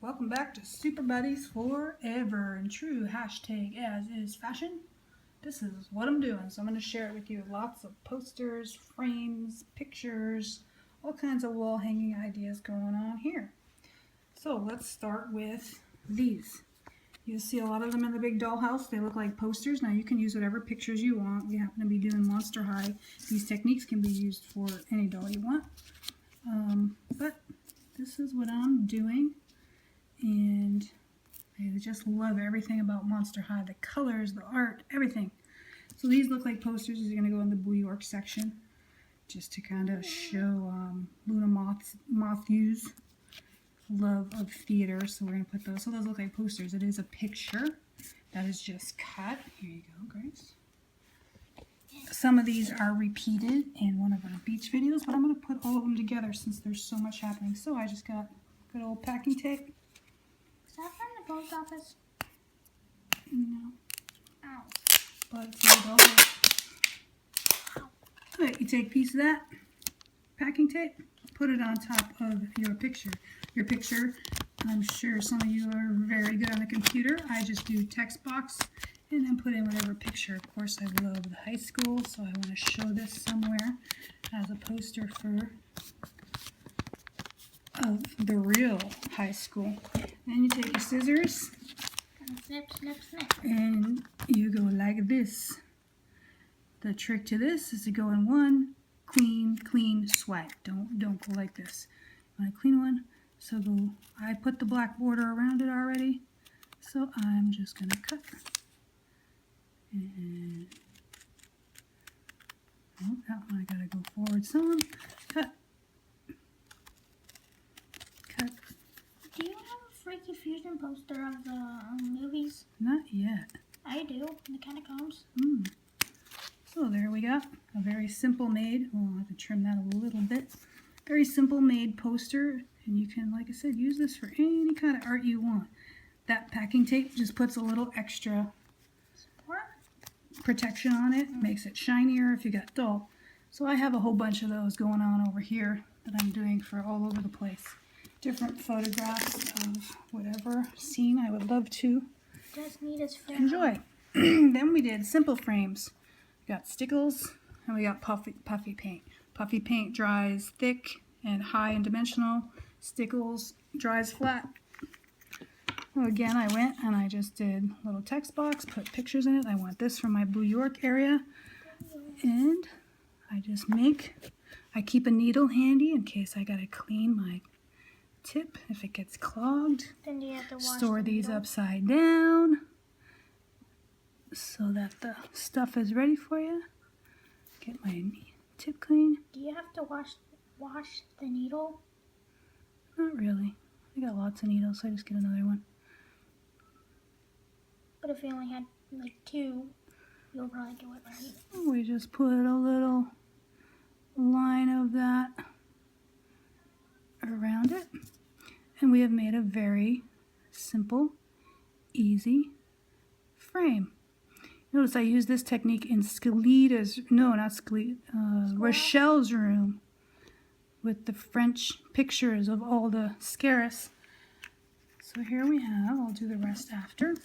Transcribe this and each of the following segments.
Welcome back to Super Buddies Forever and true hashtag as is fashion. This is what I'm doing, so I'm going to share it with you. Lots of posters, frames, pictures, all kinds of wall hanging ideas going on here. So let's start with these. You'll see a lot of them in the big dollhouse. They look like posters. Now you can use whatever pictures you want. We happen to be doing Monster High. These techniques can be used for any doll you want. But this is what I'm doing. And I just love everything about Monster High. The colors, the art, everything. So these look like posters. These are going to go in the New York section. Just to kind of show Luna Matthews' love of theater. So we're going to put those. So those look like posters. It is a picture that is just cut. Here you go, Grace. Some of these are repeated in one of our beach videos, but I'm going to put all of them together since there's so much happening. So I just got good old packing tape. Is that from the post office? No. Ow. But it's a doll. Alright, you take a piece of that packing tape, put it on top of your picture. Your picture, I'm sure some of you are very good on the computer. I just do text box and then put in whatever picture. Of course, I love the high school, so I want to show this somewhere as a poster for of the real high school. Then you take your scissors And snip, snip, snip. and you go like this. The trick to this is to go in one clean swipe. Don't go like this. You want a clean one. So go. I put the black border around it already, so I'm just gonna cut. And oh, that one I gotta go forward some. Cut. Cut. Do you have a Freaky Fusion poster of the movies? Not yet. I do. The catacombs. So there we go. A very simple made. Well, I'll have to trim that a little bit. Very simple made poster. And you can, like I said, use this for any kind of art you want. That packing tape just puts a little extra protection on it. Makes it shinier if you got dull. So I have a whole bunch of those going on over here that I'm doing for all over the place. Different photographs of whatever scene I would love to Just need his friend. enjoy. Then we did simple frames. We got stickles and we got puffy paint. Puffy paint dries thick and high and dimensional. Stickles dries flat. Well, again, I went and I just did a little text box, put pictures in it. I want this from my New York area. And I keep a needle handy in case I gotta clean my tip if it gets clogged. Then you have to wash Store the these needle. upside down so that the stuff is ready for you. Get my tip clean. Do you have to wash the needle? Not really. I got lots of needles, so I just get another one. But if you only had like two, you'll probably do it right. We just put a little line of that around it. And we have made a very simple, easy frame. Notice I use this technique in Rochelle's room with the French pictures of all the scarus. So here we have, I'll do the rest after.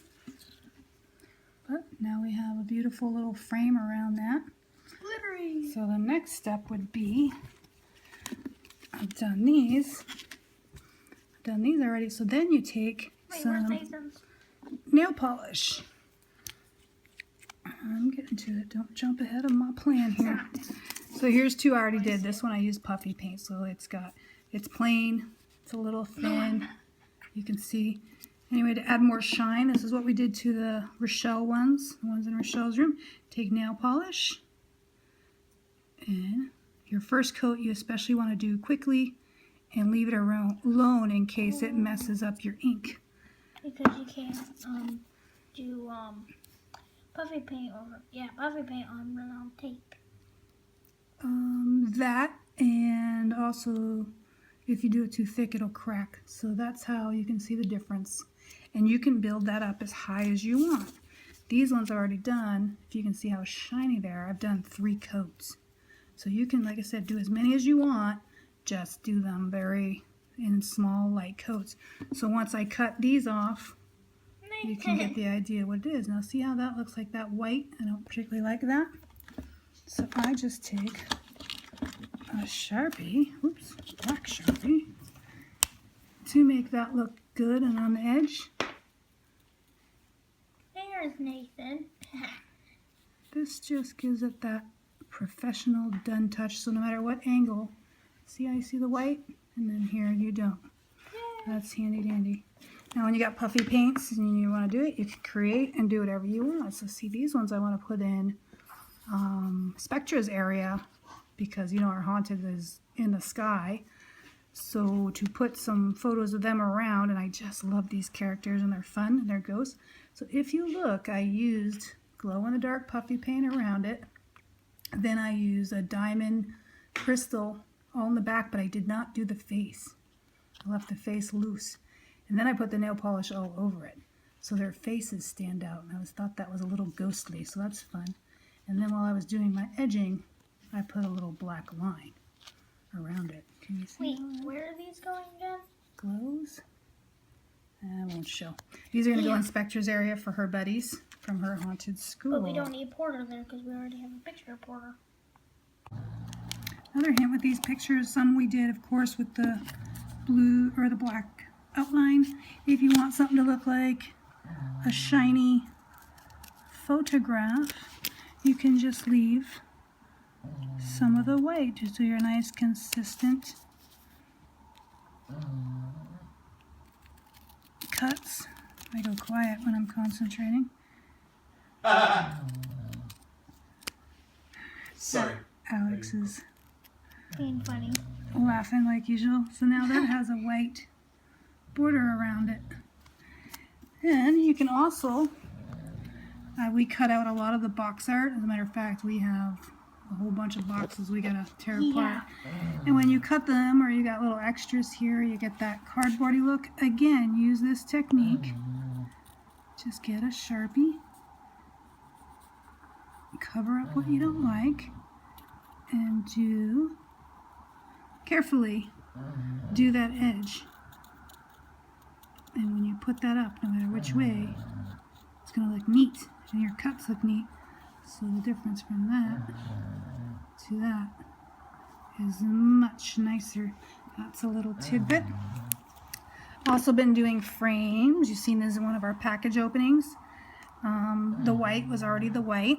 But now we have a beautiful little frame around that. Glittery. So the next step would be, I've done these already. So then you take some nail polish. I'm getting to it. Don't jump ahead of my plan here. So here's two I already did. This one I used puffy paint, so it's plain. It's a little thin. You can see. Anyway, to add more shine, this is what we did to the Rochelle ones, the ones in Rochelle's room. Take nail polish, and your first coat you especially want to do quickly, and leave it alone in case it messes up your ink. Because you can't do puffy paint on round tape. That, and also if you do it too thick it'll crack. So that's how you can see the difference. And you can build that up as high as you want. These ones I've already done. If you can see how shiny they are, I've done 3 coats. So you can, like I said, do as many as you want. Just do them very in small light coats. So once I cut these off, you can get the idea what it is. Now see how that looks like that white? I don't particularly like that. So I just take a Sharpie, oops, black Sharpie, to make that look good and on the edge. There's Nathan. This just gives it that professional done touch. So no matter what angle, see how you see the white? And then here you don't. That's handy dandy. Now when you got puffy paints and you want to do it, you can create and do whatever you want. So see, these ones I want to put in Spectra's area, because you know our haunted is in the sky. So to put some photos of them around, and I just love these characters and they're fun and they're ghosts. So if you look, I used glow-in-the-dark puffy paint around it. Then I used a diamond crystal all in the back, but I did not do the face. I left the face loose. And then I put the nail polish all over it, so their faces stand out. And I thought that was a little ghostly, so that's fun. And then while I was doing my edging, I put a little black line around it. Can you see? Wait, where are these going again? Glows. I won't show. These are going to go in Spectra's area for her buddies from her haunted school. But we don't need Porter there because we already have a picture of Porter. Another hint with these pictures, some we did, of course, with the blue or the black outline. If you want something to look like a shiny photograph, you can just leave some of the white just so you're nice, consistent cuts. I go quiet when I'm concentrating. Sorry. Alex is Being funny. laughing like usual. So now that has a white border around it. And you can also, we cut out a lot of the box art. As a matter of fact, we have a whole bunch of boxes we gotta tear apart. And when you cut them, or you got little extras here, you get that cardboardy look. Again, use this technique. Just get a Sharpie, cover up what you don't like, and carefully do that edge. And when you put that up, no matter which way, it's going to look neat, and your cuts look neat. So the difference from that to that is much nicer. That's a little tidbit. Also been doing frames. You've seen this in one of our package openings. The white was already the white,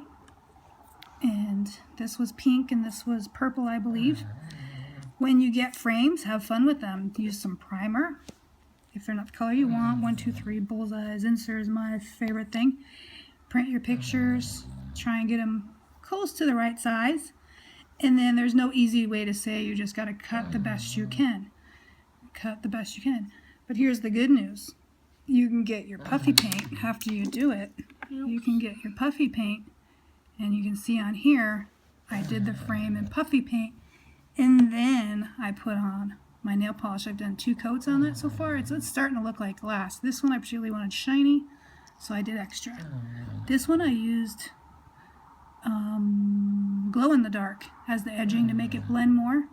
and this was pink, and this was purple, I believe. When you get frames, have fun with them. Use some primer. If they're not the color you want, 1, 2, 3 bullseyes. Insert is my favorite thing. Print your pictures. Try and get them close to the right size. And then there's no easy way to say you just got to cut the best you can. Cut the best you can. But here's the good news. You can get your puffy paint after you do it. You can get your puffy paint, and you can see on here, I did the frame in puffy paint, and then I put on my nail polish. I've done 2 coats on it so far. It's starting to look like glass. This one I particularly wanted shiny, so I did extra. This one I used glow in the dark as the edging to make it blend more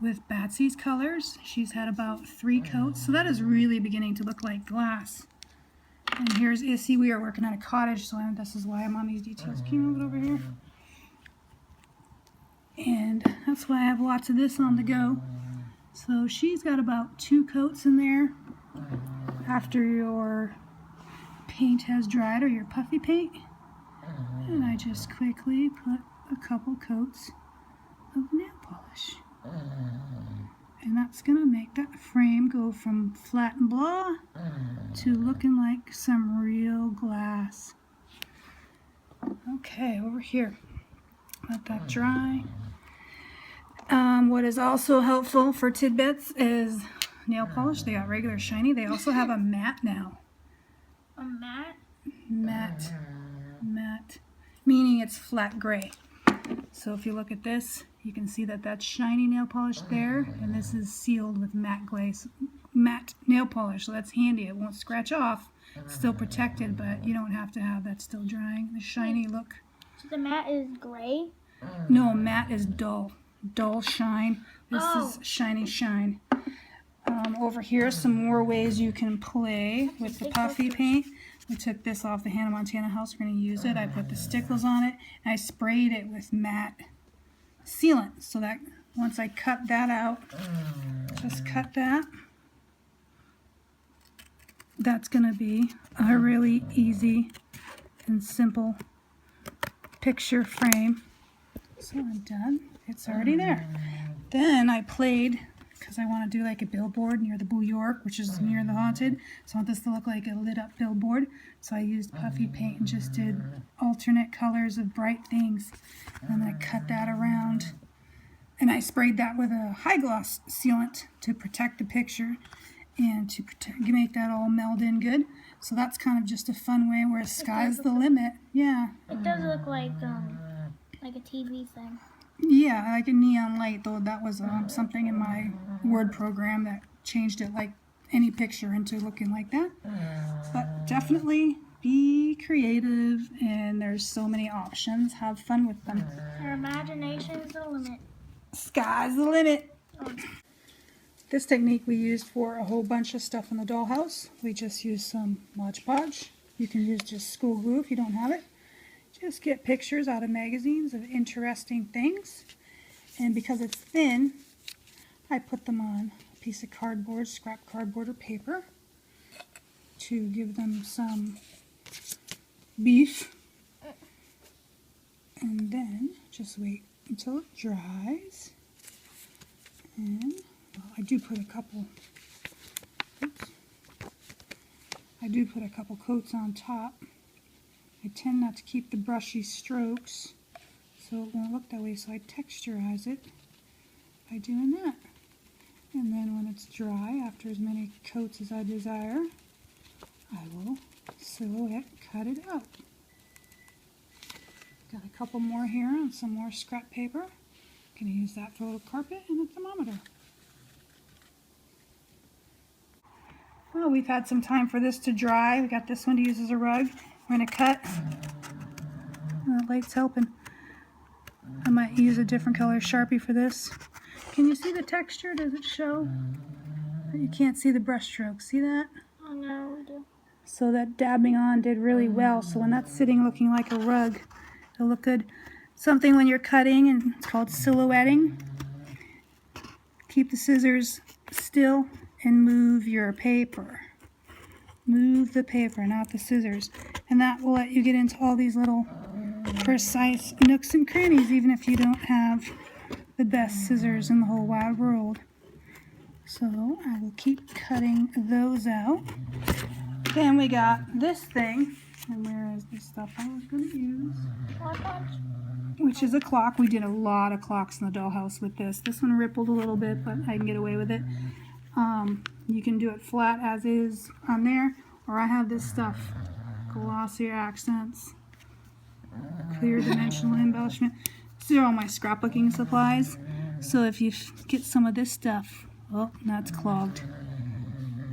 with Batsy's colors. She's had about 3 coats, so that is really beginning to look like glass. And here's Issy. We are working on a cottage, so this is why I'm on these details. Can you move it over here? And that's why I have lots of this on the go. So she's got about 2 coats in there after your paint has dried, or your puffy paint. And I just quickly put a couple coats of nail polish. And that's going to make that frame go from flat and blah to looking like some real glass. Okay, over here. Let that dry. What is also helpful for tidbits is nail polish. They got regular shiny. They also have a matte now. A matte? Matte. Meaning it's flat gray. So if you look at this, you can see that that's shiny nail polish there, and this is sealed with matte glaze, matte nail polish. So that's handy. It won't scratch off. It's still protected, but you don't have to have that still drying. The shiny look. So the matte is gray? No, matte is dull. Dull shine. This is shiny shine. Over here, some more ways you can play with the puffy paint. We took this off the Hannah Montana house. We're going to use it. I put the stickles on it, and I sprayed it with matte sealant. So that once I cut that out, just cut that. That's going to be a really easy and simple picture frame. So I'm done. It's already there. Then I played, because I want to do like a billboard near the Blue York, which is near the Haunted. So I want this to look like a lit up billboard. So I used puffy paint and just did alternate colors of bright things. And then I cut that around. And I sprayed that with a high gloss sealant to protect the picture and to make that all meld in good. So that's kind of just a fun way where sky's the limit. Yeah. It does look like a TV thing. Yeah, like a neon light, though that was something in my Word program that changed it like any picture into looking like that. But definitely be creative, and there's so many options. Have fun with them. Your imagination is the limit. Sky's the limit. This technique we used for a whole bunch of stuff in the dollhouse. We just used some Modge Podge. You can use just school glue if you don't have it. Just get pictures out of magazines of interesting things. And because it's thin, I put them on a piece of cardboard, scrap cardboard or paper, to give them some beef. And then just wait until it dries. And well, I do put a couple coats on top. I tend not to keep the brushy strokes so it won't look that way, so I texturize it by doing that. And then when it's dry, after as many coats as I desire, I will silhouette cut it out. Got a couple more here and some more scrap paper. Gonna use that for a little carpet and a thermometer. Well, we've had some time for this to dry. We got this one to use as a rug. We're going to cut. The light's helping. I might use a different color Sharpie for this. Can you see the texture? Does it show? You can't see the brush stroke. See that? Oh no, we do. So that dabbing on did really well. So when that's sitting looking like a rug, it'll look good. Something when you're cutting, and it's called silhouetting. Keep the scissors still and move your paper. Move the paper, not the scissors. And that will let you get into all these little precise nooks and crannies, even if you don't have the best scissors in the whole wide world. So I will keep cutting those out. Then we got this thing. And where is the stuff I was going to use? Which is a clock. We did a lot of clocks in the dollhouse with this. This one rippled a little bit, but I can get away with it. You can do it flat as is on there, or I have this stuff, glossier accents, clear dimensional embellishment. These are all my scrapbooking supplies. So if you get some of this stuff, oh, that's clogged.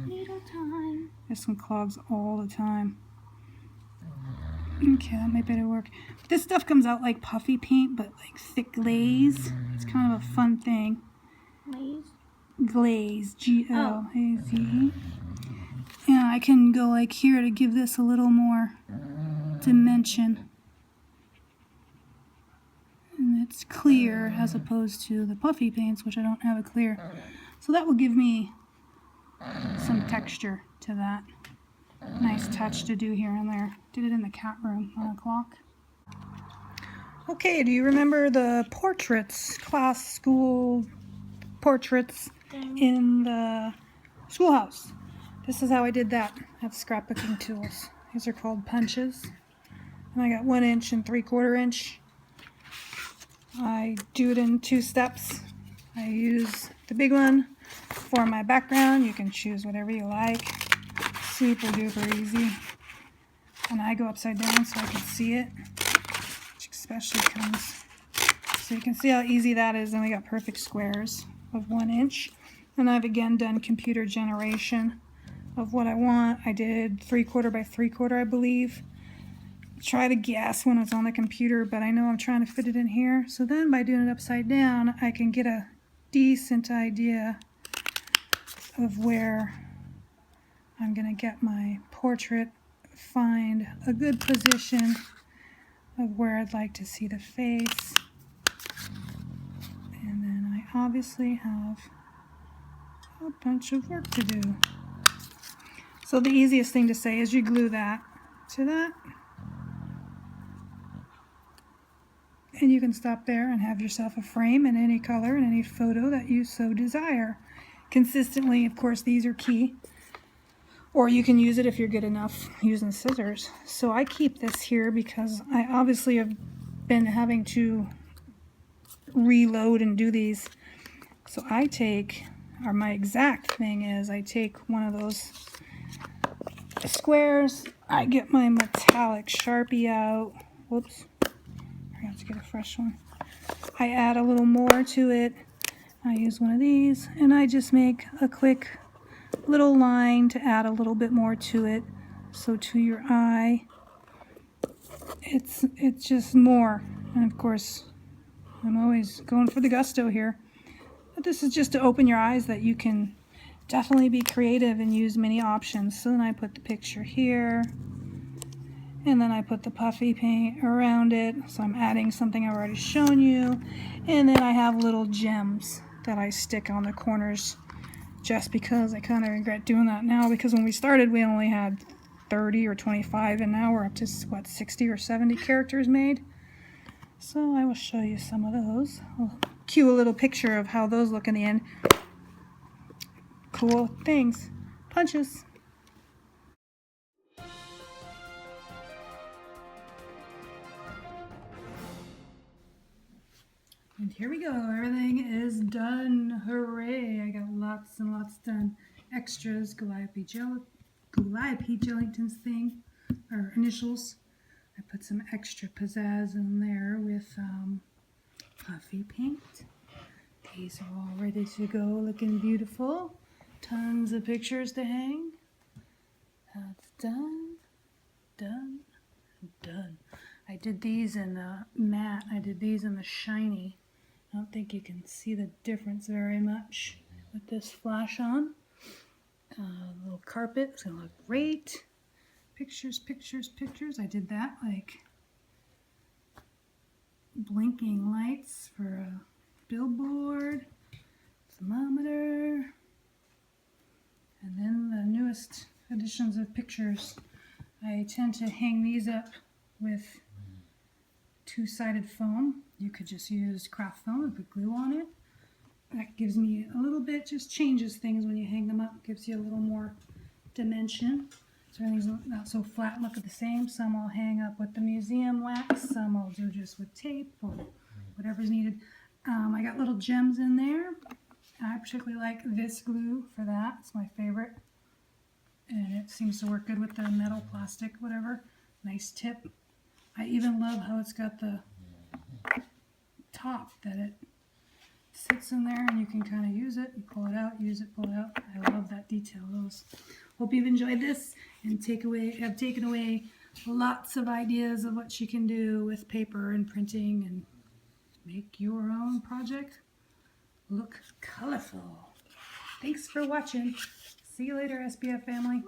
Needle time. This one clogs all the time. Okay, that might better work. This stuff comes out like puffy paint, but like thick glaze. It's kind of a fun thing. Glaze? Glaze, G-L-A-Z-E. And I can go like here to give this a little more dimension. And it's clear as opposed to the puffy paints, which I don't have a clear. So that will give me some texture to that. Nice touch to do here and there. Did it in the cat room on a clock. Okay, do you remember the portraits, class, school portraits in the schoolhouse? This is how I did that. I have scrapbooking tools. These are called punches. And I got 1 inch and 3/4 inch. I do it in 2 steps. I use the big one for my background. You can choose whatever you like. Super duper easy. And I go upside down so I can see it, which especially comes. So you can see how easy that is. And we got perfect squares of 1 inch. And I've again done computer generation of what I want. I did 3/4 by 3/4, I believe. Try to guess when it's on the computer, but I know I'm trying to fit it in here. So then by doing it upside down, I can get a decent idea of where I'm going to get my portrait, find a good position of where I'd like to see the face. And then I obviously have a bunch of work to do. So the easiest thing to say is you glue that to that. And you can stop there and have yourself a frame in any color and any photo that you so desire. Consistently, of course, these are key. Or you can use it if you're good enough using scissors. So I keep this here because I obviously have been having to reload and do these. So I take, or my exact thing is, I take one of those squares, I get my metallic Sharpie out. Whoops. I have to get a fresh one. I add a little more to it. I use one of these and I just make a quick little line to add a little bit more to it. So to your eye, it's just more. And of course, I'm always going for the gusto here. But this is just to open your eyes that you can definitely be creative and use many options. So then I put the picture here. And then I put the puffy paint around it. So I'm adding something I've already shown you. And then I have little gems that I stick on the corners just because I kind of regret doing that now, because when we started we only had 30 or 25 and now we're up to what, 60 or 70 characters made. So I will show you some of those. I'll cue a little picture of how those look in the end. Cool things. Punches. And here we go, everything is done, hooray! I got lots and lots done. Extras, Calliope Jellington's thing, or initials. I put some extra pizzazz in there with puffy paint. These are all ready to go, looking beautiful. Tons of pictures to hang. That's done, done, done. I did these in matte, I did these in the shiny. I don't think you can see the difference very much with this flash on. Little carpet, it's gonna look great. Pictures, pictures, pictures. I did that like blinking lights for a billboard, thermometer, and then the newest editions of pictures. I tend to hang these up with two-sided foam. You could just use craft foam and put glue on it. That gives me a little bit, just changes things when you hang them up, gives you a little more dimension. So everything's not so flat and look the same. Some I'll hang up with the museum wax, some I'll do just with tape or whatever's needed. I got little gems in there. I particularly like this glue for that, it's my favorite. And it seems to work good with the metal, plastic, whatever. Nice tip. I even love how it's got the top that it sits in there and you can kind of use it and pull it out, use it, pull it out. I love that detail. Those. Hope you've enjoyed this and have taken away lots of ideas of what you can do with paper and printing and make your own project look colorful. Thanks for watching. See you later, SPF family.